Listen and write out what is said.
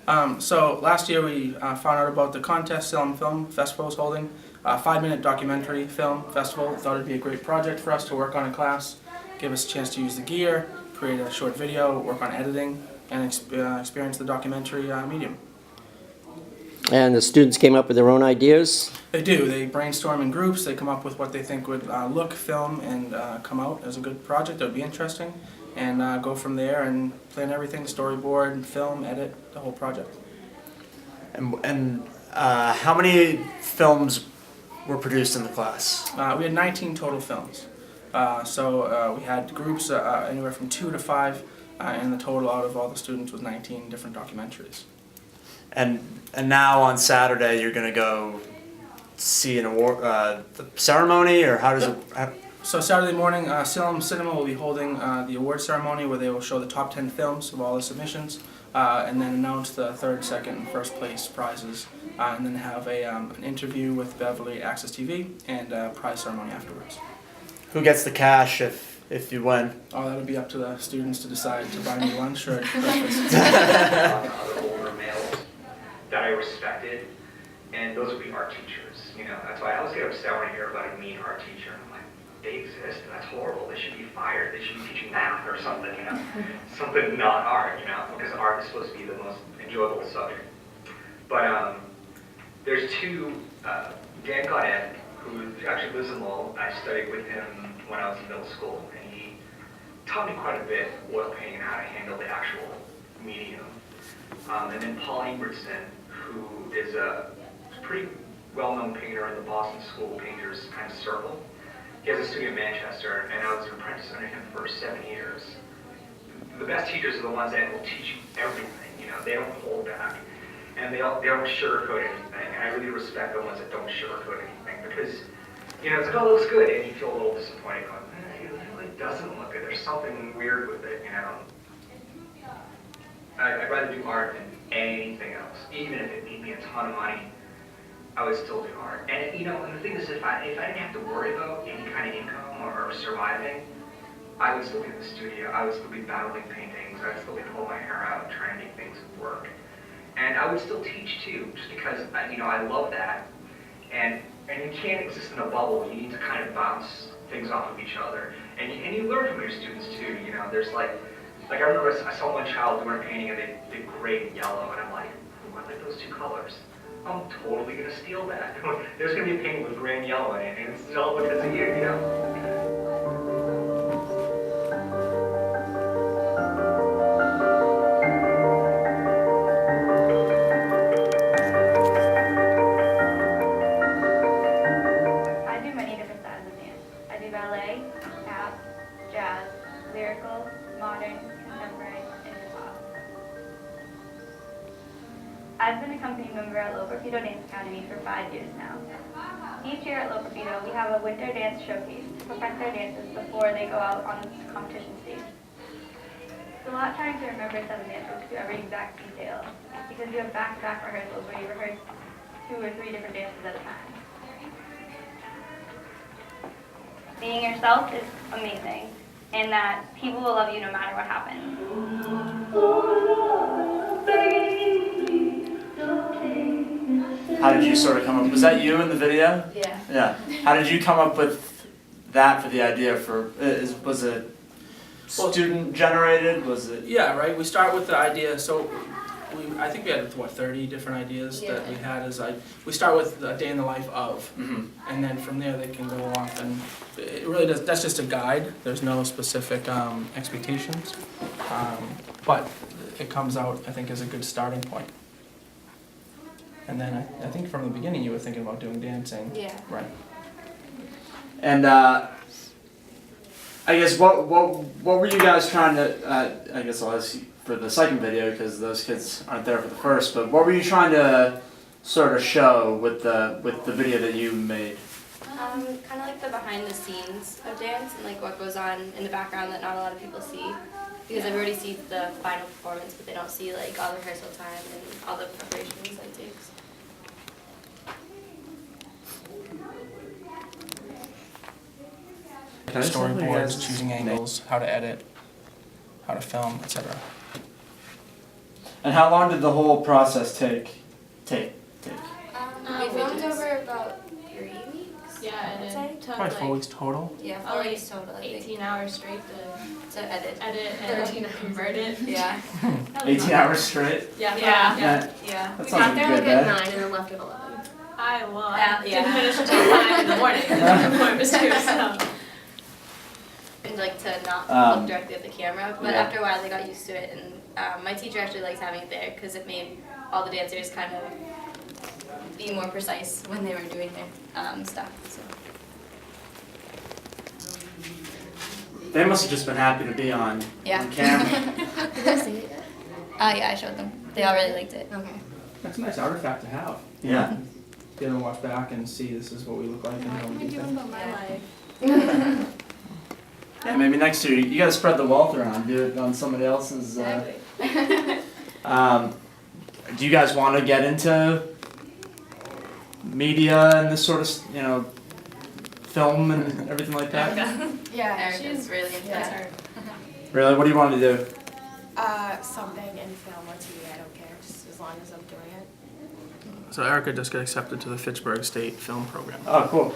So last year we found out about the contest Salem Film Festival was holding. A 5-minute documentary film festival. Thought it'd be a great project for us to work on in class. Give us a chance to use the gear, create a short video, work on editing, and experience the documentary medium. And the students came up with their own ideas? They do. They brainstorm in groups. They come up with what they think would look, film, and come out as a good project that would be interesting. And go from there and plan everything, storyboard, film, edit, the whole project. And how many films were produced in the class? We had 19 total films. So we had groups anywhere from 2 to 5, and the total out of all the students was 19 different documentaries. And now on Saturday you're gonna go see an award the ceremony, or how does it? So Saturday morning, Salem Cinema will be holding the award ceremony where they will show the top 10 films of all the submissions, and then announce the third, second, and first place prizes, and then have an interview with Beverly Access TV and a prize ceremony afterwards. Who gets the cash if you win? Oh, that'll be up to the students to decide to buy me lunch or breakfast. Other older males that I respected, and those would be art teachers. You know, that's why I always get upset when I hear about a mean art teacher. I'm like, they exist, and that's horrible. They should be fired. They should be teaching math or something, you know, something not art, you know, because art is supposed to be the most enjoyable subject. But there's two, Dan Goddard, who actually lives in Lowell. I studied with him when I was in middle school, and he taught me quite a bit oil painting and how to handle the actual medium. And then Paul Ingertson, who is a pretty well-known painter in the Boston School of Painters kind of circle. He has a studio in Manchester, and I was an apprentice under him for 7 years. The best teachers are the ones that will teach you everything, you know, they don't hold back. And they don't sugarcoat anything, and I really respect the ones that don't sugarcoat anything, because, you know, it's like, oh, it looks good, and you feel a little disappointed going, it really doesn't look good, there's something weird with it, you know. I'd rather do art than anything else, even if it made me a ton of money. I would still do art. And you know, and the thing is, if I didn't have to worry about any kind of income or surviving, I would still be in the studio. I would still be battling paintings. I would still be pulling my hair out and trying to make things work. And I would still teach too, just because you know, I love that. And you can't exist in a bubble. You need to kind of bounce things off of each other. And you learn from your students too. You know, there's like I remember I saw one child doing a painting and they did gray and yellow, and I'm like, ooh, I like those two colors. I'm totally gonna steal that. There's gonna be a painting with gray and yellow in it, and it's all because of you, you know? I do many different styles of dance. I do ballet, tap, jazz, lyrical, modern, contemporary, and hip-hop. I've been a company member at Loperfido Dance Academy for 5 years now. Each year at Loperfido, we have a winter dance showcase to perfect their dances before they go out on the competition stage. It's a lot trying to remember 7 dances to every exact detail, because you have back-to-back rehearsals where you rehearse 2 or 3 different dances at a time. Being yourself is amazing, and that people will love you no matter what happens. How did you sort of come up? Was that you in the video? Yeah. Yeah. How did you come up with that for the idea for? Was it student generated? Was it? Yeah, right. We start with the idea. So I think we had 30 different ideas that we had. We start with a day in the life of, and then from there they can go off, and it really does. That's just a guide. There's no specific expectations, but it comes out, I think, as a good starting point. And then I think from the beginning you were thinking about doing dancing. Yeah. Right. And I guess what were you guys trying to? I guess I'll ask you for the second video because those kids aren't there for the first. But what were you trying to sort of show with the video that you made? Kind of like the behind the scenes of dance and like what goes on in the background that not a lot of people see. Because I've already seen the final performance, but they don't see like all the rehearsal time and all the preparations that it takes. Storyboards, choosing angles, how to edit, how to film, etc. And how long did the whole process take? We filmed over about 3 weeks. Yeah, I would and say. it took Probably 4 like weeks total. Yeah, Oh, 4 like weeks total. I think, 18 hours straight to edit. to edit and convert it. Yeah. 18 hours straight? Yeah. Yeah. Yeah. Yeah. That We sounds got like there a like good at day. 9 and then left at 11. Well, Yeah. didn't finish until 5 in the morning. Before it was due, so. And like to not look directly at the camera, but yeah. after a while they got used to it, and my teacher actually liked having it there because it made all the dancers kind of be more precise when they were doing their stuff. So. They must have just been happy to be on Yeah. camera. Did they see it yet? Yeah, I showed them. They all really liked it. Okay. That's a nice artifact to have. Yeah. Be able to watch back and see this is what we look like and how we do things. about my life? Yeah, maybe next year you gotta spread the wealth around. Do it on somebody else's. Exactly. Do you guys want to get into media and this sort of film and everything like that? Yeah, Erica's she's really into That's that. hard. Really? What do you want to do? something in film or TV. I don't care, just as long as I'm doing it. So Erica just got accepted to the Fitchburg State Film Program. Oh, cool.